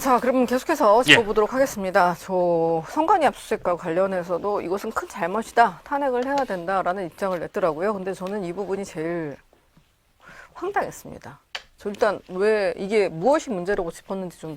자, 그럼 계속해서 예. 짚어보도록 하겠습니다. 저 선관위 압수수색과 관련해서도 이것은 큰 잘못이다, 탄핵을 해야 된다라는 입장을 냈더라고요. 근데 저는 이 부분이 제일 황당했습니다. 저 일단 왜 이게 무엇이 문제라고 짚었는지 좀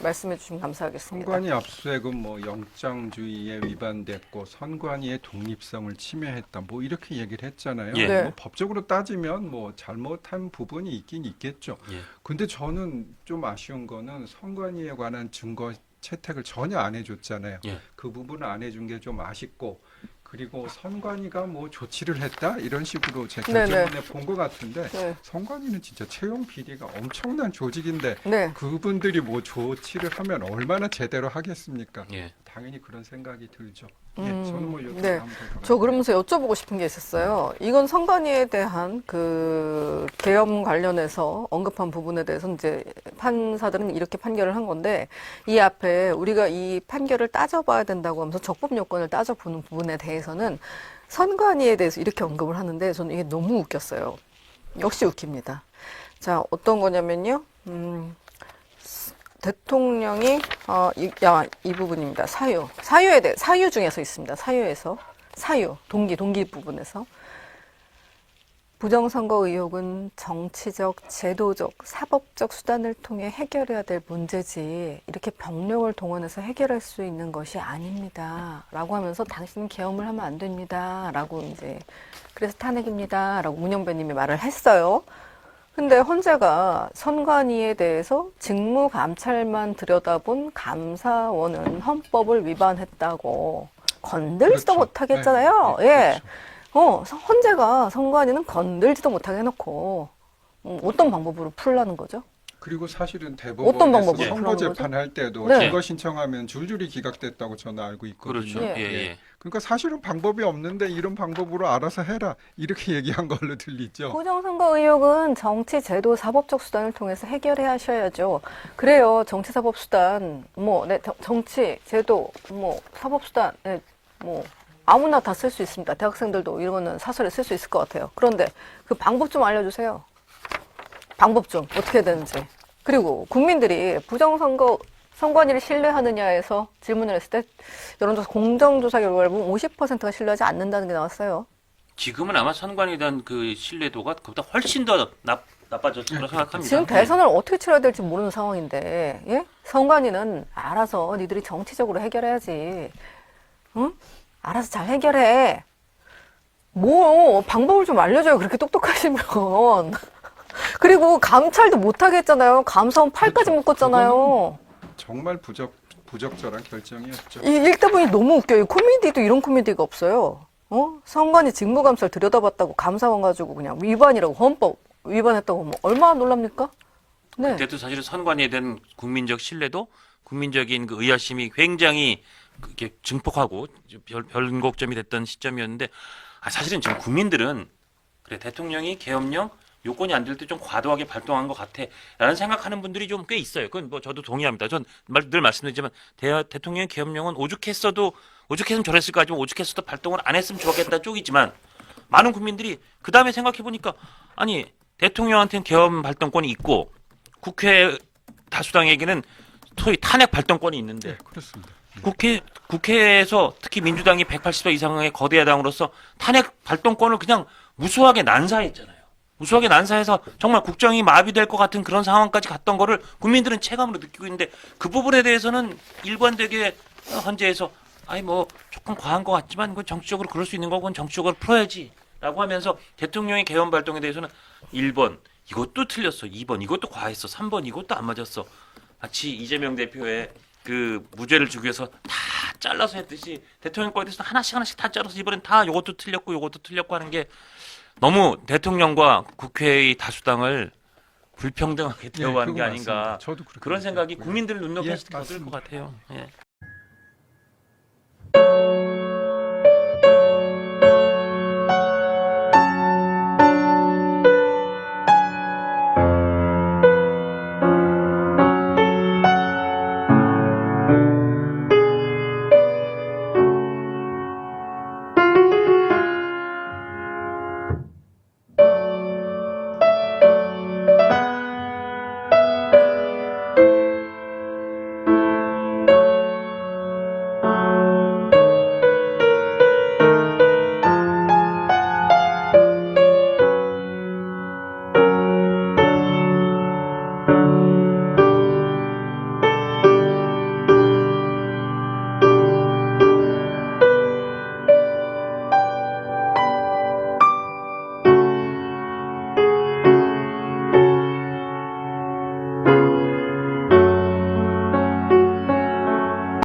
말씀해 주시면 감사하겠습니다. 선관위 압수수색은 뭐 영장주의에 위반됐고 선관위의 독립성을 침해했다 뭐 이렇게 얘기를 했잖아요. 예. 네. 뭐 법적으로 따지면 뭐 잘못한 부분이 있긴 있겠죠. 예. 근데 저는 좀 아쉬운 거는 선관위에 관한 증거 채택을 전혀 안 해줬잖아요. 예. 그 부분을 안 해준 게 좀 아쉽고, 그리고 선관위가 뭐 조치를 했다 이런 식으로 제 네네. 결정문에 본 것 같은데, 네. 선관위는 진짜 채용 비리가 엄청난 조직인데 네. 그분들이 뭐 조치를 하면 얼마나 제대로 하겠습니까? 예. 당연히 그런 생각이 들죠. 예, 저는 뭐 이렇게 네. 하면 될것 같아요. 저 그러면서 여쭤보고 싶은 게 있었어요. 이건 선관위에 대한 그 계엄 관련해서 언급한 부분에 대해서 이제 판사들은 이렇게 판결을 한 건데, 이 앞에 우리가 이 판결을 따져봐야 된다고 하면서 적법 요건을 따져보는 부분에 대해서는 선관위에 대해서 이렇게 언급을 하는데, 저는 이게 너무 웃겼어요. 역시 웃깁니다. 자, 어떤 거냐면요. 대통령이 이 부분입니다. 사유에 대해 사유 중에서 있습니다. 사유에서 동기 부분에서 부정선거 의혹은 정치적, 제도적, 사법적 수단을 통해 해결해야 될 문제지 이렇게 병력을 동원해서 해결할 수 있는 것이 아닙니다.라고 하면서 당신은 계엄을 하면 안 됩니다.라고 이제 그래서 탄핵입니다.라고 문영배님이 말을 했어요. 근데 헌재가 선관위에 대해서 직무 감찰만 들여다본 감사원은 헌법을 위반했다고 건들지도 그렇죠. 못하겠잖아요. 네, 예. 그렇죠. 헌재가 선관위는 건들지도 못하게 해놓고 어떤 방법으로 풀라는 거죠? 그리고 사실은 어떤 대법원에서 방법으로 선거 풀어는 재판할 때도 네. 증거 신청하면 줄줄이 기각됐다고 저는 알고 있거든요. 그렇죠. 예. 예. 예. 그러니까 사실은 방법이 없는데 이런 방법으로 알아서 해라 이렇게 얘기한 걸로 들리죠. 부정선거 의혹은 정치, 제도, 사법적 수단을 통해서 해결해야 하셔야죠. 그래요. 정치, 사법 수단, 정치, 제도, 사법 수단, 아무나 다 쓸 수 있습니다. 대학생들도 이거는 사설에 쓸 수 있을 것 같아요. 그런데 그 방법 좀 알려주세요. 방법 좀 어떻게 되는지. 그리고 국민들이 선관위를 신뢰하느냐에서 질문을 했을 때 여론조사 공정조사 결과를 보면 50%가 신뢰하지 않는다는 게 나왔어요. 지금은 아마 선관위에 대한 그 신뢰도가 그보다 훨씬 더 나빠졌을 거라 생각합니다. 지금 대선을 어떻게 치러야 될지 모르는 상황인데, 예? 선관위는 알아서 니들이 정치적으로 해결해야지. 응? 알아서 잘 해결해. 방법을 좀 알려줘요. 그렇게 똑똑하시면. 그리고 감찰도 못하게 했잖아요. 감사원 팔까지 그렇죠. 묶었잖아요. 정말 부적절한 결정이었죠. 이 읽다 보니 너무 웃겨요. 코미디도 이런 코미디가 없어요. 선관위 직무감사를 들여다봤다고 감사원 가지고 그냥 위반이라고 헌법 위반했다고 하면 얼마나 놀랍니까? 네. 그때도 사실은 선관위에 대한 국민적 신뢰도, 국민적인 그 의아심이 굉장히 그게 증폭하고 변곡점이 됐던 시점이었는데, 사실은 지금 국민들은 그래 대통령이 계엄령 요건이 안 될 때 좀 과도하게 발동한 것 같아라는 생각하는 분들이 좀 꽤 있어요. 그건 뭐 저도 동의합니다. 전 늘 말씀드리지만 대통령의 계엄령은 오죽했으면 저랬을까, 좀 오죽했어도 발동을 안 했으면 좋겠다 쪽이지만, 많은 국민들이 그 다음에 생각해 보니까 아니 대통령한테는 계엄 발동권이 있고 국회 다수당에게는 소위 탄핵 발동권이 있는데, 네, 그렇습니다. 국회에서 특히 민주당이 180석 이상의 거대 야당으로서 탄핵 발동권을 그냥 무수하게 난사했잖아요. 무수하게 난사해서 정말 국정이 마비될 것 같은 그런 상황까지 갔던 거를 국민들은 체감으로 느끼고 있는데, 그 부분에 대해서는 일관되게 헌재에서 조금 과한 것 같지만 그건 정치적으로 그럴 수 있는 거고 그건 정치적으로 풀어야지라고 하면서 대통령의 계엄 발동에 대해서는 1번 이것도 틀렸어, 2번 이것도 과했어, 3번 이것도 안 맞았어, 마치 이재명 대표의 그 무죄를 주기 위해서 다 잘라서 했듯이 대통령 거에 대해서 하나씩 다 잘라서 이번엔 다 요것도 틀렸고 하는 게 너무 대통령과 국회의 다수당을 불평등하게 대우하는 게 그거 아닌가. 맞습니다. 저도 그렇게 그런 생각이 생각하고요. 국민들 눈높이에서 예, 들 것 같아요. 예.